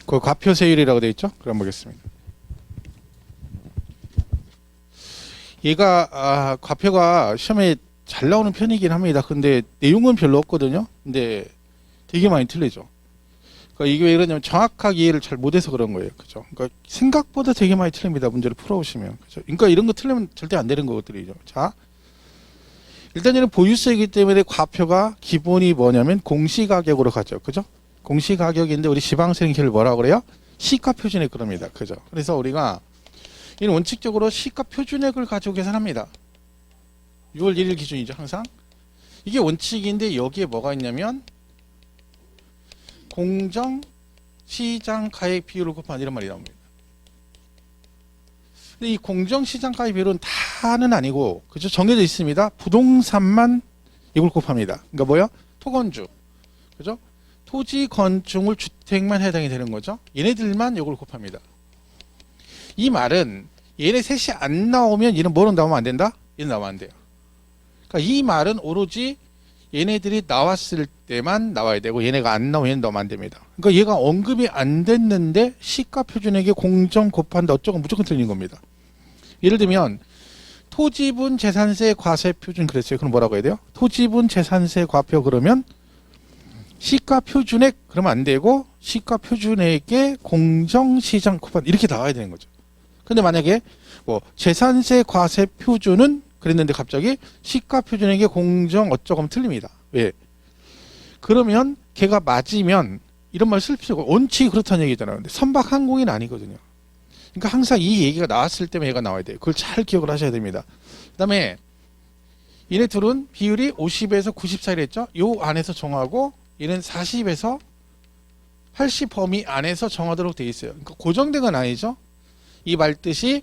그 과표세율이라고 되어 있죠? 그럼 보겠습니다. 얘가 과표가 시험에 잘 나오는 편이긴 합니다. 근데 내용은 별로 없거든요. 근데 되게 많이 틀리죠. 그러니까 이게 왜 그러냐면 정확하게 이해를 잘 못해서 그런 거예요. 그죠? 그러니까 생각보다 되게 많이 틀립니다. 문제를 풀어오시면. 그죠? 그러니까 이런 거 틀리면 절대 안 되는 것들이죠. 자, 일단 얘는 보유세이기 때문에 과표가 기본이 뭐냐면 공시가격으로 가죠. 그죠? 공시가격인데 우리 지방세계를 뭐라고 그래요? 시가표준액 그럽니다. 그죠? 그래서 우리가 이는 원칙적으로 시가표준액을 가지고 계산합니다. 6월 1일 기준이죠. 항상. 이게 원칙인데 여기에 뭐가 있냐면 공정 시장 가액 비율을 곱한 이런 말이 나옵니다. 근데 이 공정 시장 가액 비율은 다는 아니고 그죠? 정해져 있습니다. 부동산만 이걸 곱합니다. 그러니까 뭐야? 토건주. 그죠? 토지 건축물 주택만 해당이 되는 거죠. 얘네들만 이걸 곱합니다. 이 말은 얘네 셋이 안 나오면 얘는 뭐로 나오면 안 된다? 얘는 나오면 안 돼요. 그러니까 이 말은 오로지 얘네들이 나왔을 때만 나와야 되고 얘네가 안 나오면 얘는 넣으면 안 됩니다. 그러니까 얘가 언급이 안 됐는데 시가표준액에 공정 곱한다 어쩌고 무조건 틀린 겁니다. 예를 들면 토지분 재산세 과세표준 그랬어요. 그럼 뭐라고 해야 돼요? 토지분 재산세 과표 그러면 시가표준액 그러면 안 되고 시가표준액에 공정시장 곱한 이렇게 나와야 되는 거죠. 근데 만약에 뭐 재산세 과세표준은 그랬는데 갑자기 시가표준액에 공정 어쩌고 하면 틀립니다. 왜? 그러면 걔가 맞으면 이런 말 쓸 필요가 원칙이 그렇다는 얘기잖아요. 근데 선박항공은 아니거든요. 그러니까 항상 이 얘기가 나왔을 때면 얘가 나와야 돼요. 그걸 잘 기억을 하셔야 됩니다. 그 다음에 얘네 둘은 비율이 50에서 90 사이를 했죠. 요 안에서 정하고 얘는 40에서 80 범위 안에서 정하도록 되어 있어요. 그러니까 고정된 건 아니죠. 이 말 뜻이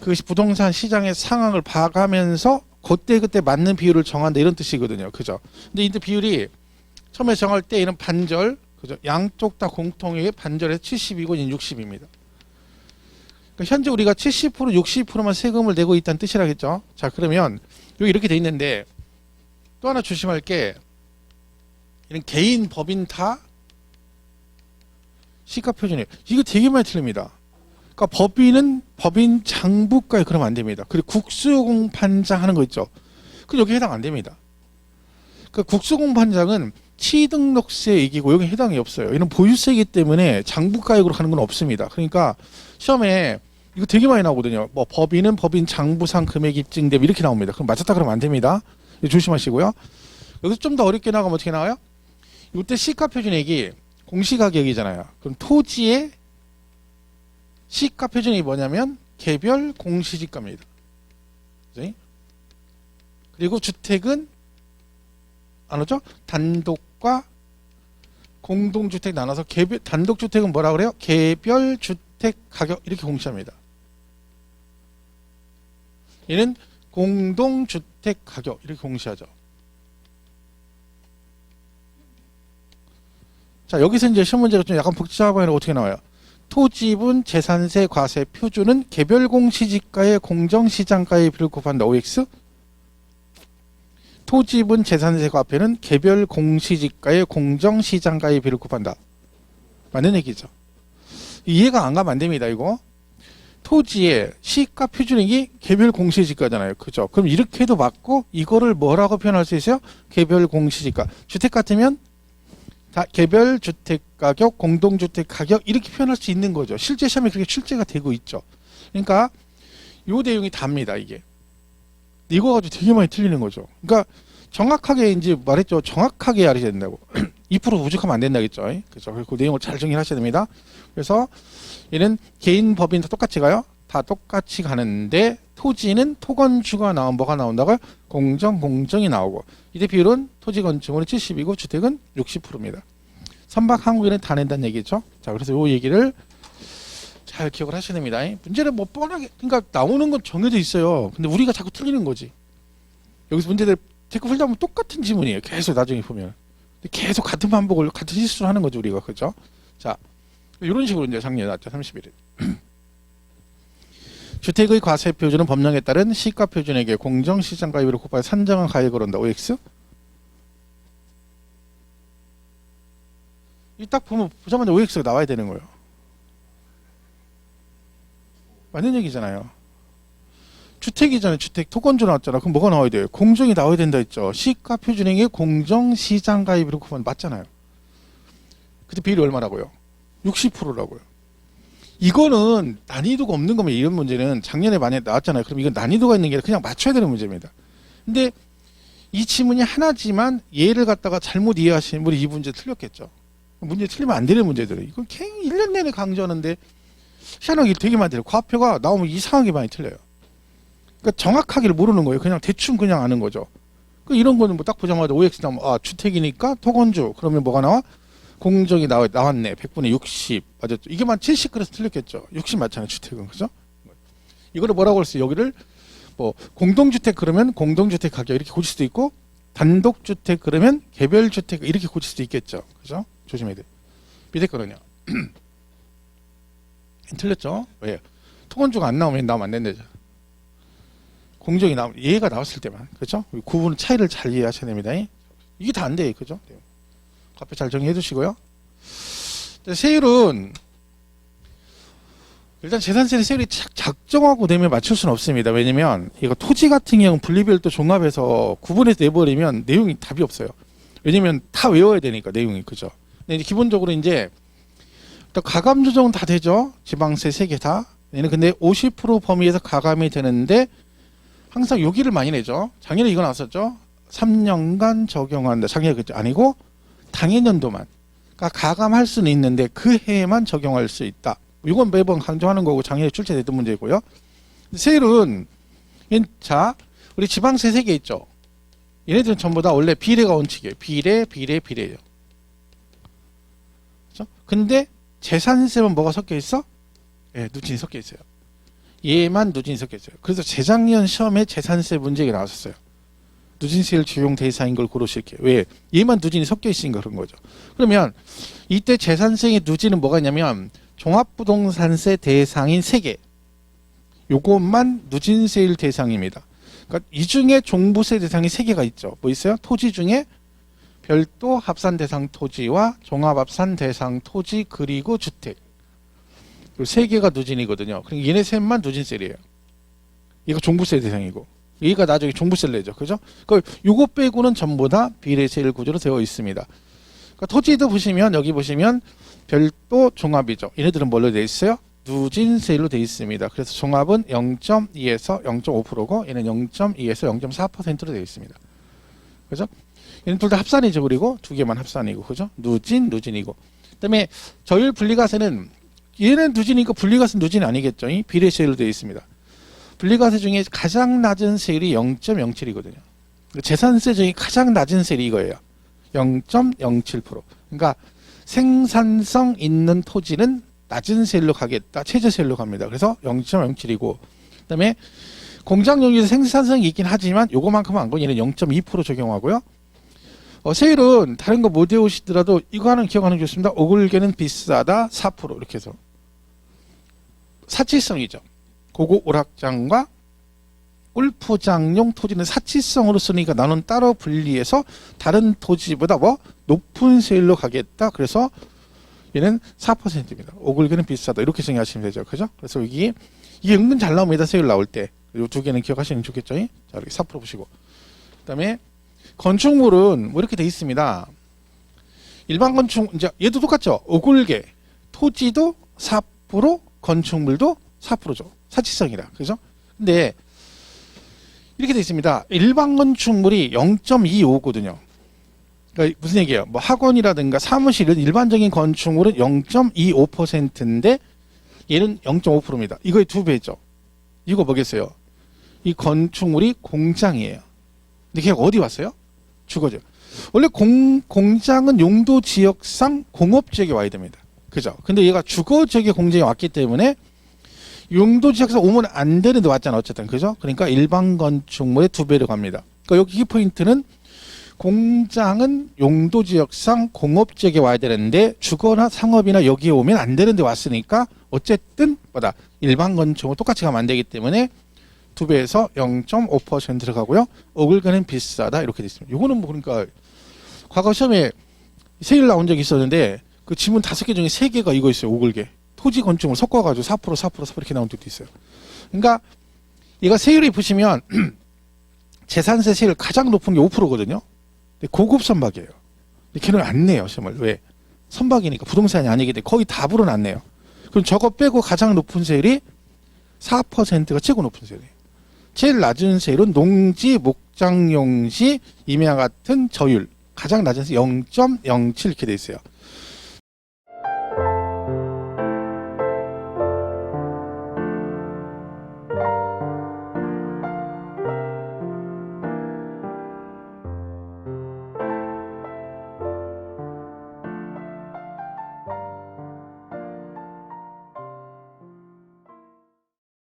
그 부동산 시장의 상황을 봐가면서 그때 맞는 비율을 정한다 이런 뜻이거든요. 그죠? 근데 이 비율이 처음에 정할 때 얘는 반절, 그죠? 양쪽 다 공통의 반절에서 70이고 얘는 60입니다. 그러니까 현재 우리가 70%, 60%만 세금을 내고 있다는 뜻이라겠죠. 자, 그러면 여기 이렇게 돼 있는데 또 하나 조심할 게 이런 개인 법인 다 시가표준이에요. 이거 되게 많이 틀립니다. 그러니까 법인은 법인 장부가에 그러면 안 됩니다. 그리고 국수공판장 하는 거 있죠. 그 여기 해당 안 됩니다. 그 국수공판장은 취등록세 이기고 여기 해당이 없어요. 이는 보유세이기 때문에 장부가액으로 가는 건 없습니다. 그러니까 시험에 이거 되게 많이 나오거든요. 뭐 법인은 법인 장부상 금액 입증 대비 이렇게 나옵니다. 그럼 맞았다 그러면 안 됩니다. 조심하시고요. 여기서 좀 더 어렵게 나가면 어떻게 나와요? 이때 시가표준액이 공시가격이잖아요. 그럼 토지의 시가표준이 뭐냐면 개별 공시지가입니다. 그치? 그리고 주택은 안 오죠? 단독과 공동주택 나눠서 개별 단독주택은 뭐라 그래요? 개별 주택 가격 이렇게 공시합니다. 얘는 공동주택 가격 이렇게 공시하죠. 자, 여기서 이제 시험 문제가 좀 약간 복잡하게 어떻게 나와요? 토지분 재산세 과세 표준은 개별 공시지가의 공정시장가의 비율을 곱한다. OX. 토지분 재산세 과표는 개별 공시지가의 공정시장가의 비율을 곱한다. 맞는 얘기죠. 이해가 안 가면 안 됩니다. 이거. 토지의 시가 표준액이 개별 공시지가잖아요. 그죠? 그럼 이렇게 해도 맞고 이거를 뭐라고 표현할 수 있어요? 개별 공시지가. 주택 같으면 다 개별 주택 가격, 공동주택 가격 이렇게 표현할 수 있는 거죠. 실제 시험에 그렇게 출제가 되고 있죠. 그러니까 요 내용이 답니다. 이게. 이거 가지고 되게 많이 틀리는 거죠. 그러니까 정확하게 이제 말했죠. 정확하게 알아야 된다고. 2% 부족하면 안 된다겠죠. 그래서 그 내용을 잘 정리하셔야 됩니다. 그래서 얘는 개인 법인 다 똑같이 가요. 다 똑같이 가는데 토지는 토건주가 나오면 뭐가 나온다고요? 공정이 나오고 이때 비율은 토지 건축물은 70이고 주택은 60%입니다. 선박항공에는 다 낸다는 얘기죠. 자, 그래서 요 얘기를 잘 기억을 하셔야 됩니다. 문제는 뭐 뻔하게 그러니까 나오는 건 정해져 있어요. 근데 우리가 자꾸 틀리는 거지. 여기서 문제들 자꾸 풀다 보면 똑같은 지문이에요. 계속 나중에 보면 계속 같은 반복을 같은 실수를 하는 거죠. 우리가 그죠? 자, 이런 식으로 이제 작년에 나왔죠. 31일. 주택의 과세 표준은 법령에 따른 시가 표준액의 공정시장가율을 곱하여 산정한 가액을 한다. OX. 이 딱 보면 보자마자 OX가 나와야 되는 거예요. 맞는 얘기잖아요. 주택이잖아요. 주택 토건조 나왔잖아. 그럼 뭐가 나와야 돼요? 공정이 나와야 된다 했죠. 시가 표준액의 공정시장가입으로 구분 맞잖아요. 그때 비율이 얼마라고요? 60%라고요. 이거는 난이도가 없는 거면 이런 문제는 작년에 만약에 나왔잖아요. 그럼 이건 난이도가 있는 게 아니라 그냥 맞춰야 되는 문제입니다. 근데 이 지문이 하나지만 얘를 갖다가 잘못 이해하시는 분이 이 문제 틀렸겠죠. 문제 틀리면 안 되는 문제들을. 이걸 1년 내내 강조하는데 희한하게 되게 많이 틀려요. 과표가 나오면 이상하게 많이 틀려요. 그러니까 정확하기를 모르는 거예요. 그냥 대충 그냥 아는 거죠. 이런 거는 뭐 딱 보자마자 OX 나오면 아 주택이니까 토건주 그러면 뭐가 나와? 공정이 나왔네. 100분의 60 맞았죠. 이게만 70 그래서 틀렸겠죠. 60 맞잖아요. 주택은 그죠? 이거를 뭐라고 할수 여기를 뭐 공동주택 그러면 공동주택 가격 이렇게 고칠 수도 있고 단독주택 그러면 개별주택 이렇게 고칠 수도 있겠죠. 그죠? 조심해야 돼. 밑에 거는요. 틀렸죠? 왜? 토건주가 안 나오면 안 된다죠. 공정이 얘가 나왔을 때만 그렇죠? 구분 차이를 잘 이해하셔야 됩니다. 이게 다 안 돼요, 그죠? 앞에 잘 정리해 두시고요. 세율은 일단 재산세 세율이 작정하고 내면 맞출 수는 없습니다. 왜냐면 이거 토지 같은 경우 분리별도 종합해서 구분해서 내버리면 내용이 답이 없어요. 왜냐면 다 외워야 되니까 내용이 그죠? 근데 이제 기본적으로 이제 가감 조정은 다 되죠. 지방세 3개 다. 얘는 근데 50% 범위에서 가감이 되는데 항상 여기를 많이 내죠. 작년에 이거 나왔었죠. 3년간 적용한다. 작년에 그때 아니고 당해년도만. 그러니까 가감할 수는 있는데 그 해에만 적용할 수 있다. 이건 매번 강조하는 거고 작년에 출제됐던 문제고요. 세율은 자 우리 지방세 3개 있죠. 얘네들은 전부 다 원래 비례가 원칙이에요. 비례예요. 그렇죠? 근데 재산세만 뭐가 섞여 있어? 예, 누진이 섞여 있어요. 얘만 누진이 섞여 있어요. 그래서 재작년 시험에 재산세 문제가 나왔었어요. 누진세율 적용 대상인 걸 고르실게요. 왜? 얘만 누진이 섞여 있으니까 그런 거죠. 그러면 이때 재산세의 누진은 뭐가 있냐면 종합부동산세 대상인 3개. 요것만 누진세율 대상입니다. 그러니까 이 중에 종부세 대상이 3개가 있죠. 뭐 있어요? 토지 중에 별도 합산 대상 토지와 종합합산 대상 토지 그리고 주택. 요 3개가 누진이거든요. 그러니까 얘네 셋만 누진세율이에요. 이거 종부세 대상이고. 얘가 나중에 종부세를 내죠. 그죠? 요거 빼고는 전부 다 비례세율 구조로 되어 있습니다. 그러니까 토지도 보시면 여기 보시면 별도 종합이죠. 얘네들은 뭘로 되어 있어요? 누진세율로 되어 있습니다. 그래서 종합은 0.2에서 0.5%고 얘는 0.2에서 0.4%로 되어 있습니다. 그죠? 얘는 둘 다 합산이죠. 그리고 두 개만 합산이고 그죠? 누진이고. 그다음에 저율 분리과세는 얘는 누진이니까 분리과세는 누진이 아니겠죠. 비례세율로 되어 있습니다. 분리과세 중에 가장 낮은 세율이 0.07이거든요. 재산세 중에 가장 낮은 세율이 이거예요. 0.07%. 그러니까 생산성 있는 토지는 낮은 세율로 가겠다. 최저세율로 갑니다. 그래서 0.07이고 그다음에 공장용지에서 생산성이 있긴 하지만 요거만큼은 안 고 얘는 0.2% 적용하고요. 세율은 다른 거 못 외우시더라도 이거 하나 기억하는 게 좋습니다. 오글개는 비싸다 4% 이렇게 해서 사치성이죠. 고고 오락장과 골프장용 토지는 사치성으로 쓰니까 나는 따로 분리해서 다른 토지보다 높은 세율로 가겠다. 그래서 얘는 4%입니다. 오글개는 비싸다. 이렇게 정의하시면 되죠. 그죠? 그래서 이게 은근 잘 나옵니다. 세율 나올 때. 이 두 개는 기억하시면 좋겠죠? 자, 이렇게 4% 보시고. 그 다음에 건축물은 뭐 이렇게 돼 있습니다. 일반 건축, 이제 얘도 똑같죠? 오글개. 토지도 4%, 건축물도 4%죠. 사치성이라. 그죠? 근데 이렇게 돼 있습니다. 일반 건축물이 0.25거든요. 그러니까 무슨 얘기예요? 뭐 학원이라든가 사무실은 일반적인 건축물은 0.25%인데 얘는 0.5%입니다. 이거의 2배죠. 이거 뭐겠어요? 이 건축물이 공장이에요. 근데 걔가 어디 왔어요? 주거지역. 원래 공장은 용도 지역상 공업지역에 와야 됩니다. 그죠? 근데 얘가 주거지역에 공장에 왔기 때문에 용도 지역에서 오면 안 되는데 왔잖아. 어쨌든. 그죠? 그러니까 일반 건축물의 2배로 갑니다. 그러니까 여기 키포인트는 공장은 용도 지역상 공업 지역에 와야 되는데 주거나 상업이나 여기에 오면 안 되는데 왔으니까 어쨌든 일반 건축은 똑같이 가면 안 되기 때문에 2배에서 0.5%로 가고요. 오글개는 비싸다 이렇게 돼 있습니다. 요거는 뭐 그러니까 과거 시험에 세율 나온 적이 있었는데 그 지문 5개 중에 3개가 이거 있어요. 오글개. 토지 건축을 섞어가지고 4% 이렇게 나온 데도 있어요. 그러니까 얘가 세율이 보시면 재산세 세율 가장 높은 게 5%거든요. 근데 고급 선박이에요. 근데 걔는 안 내요, 시험을. 왜? 선박이니까 부동산이 아니기 때문에 거의 답으로는 안 내요. 그럼 저거 빼고 가장 높은 세율이 4%가 최고 높은 세율이에요. 제일 낮은 세율은 농지, 목장용 시 임야 같은 저율. 가장 낮은 세율 0.07 이렇게 돼 있어요.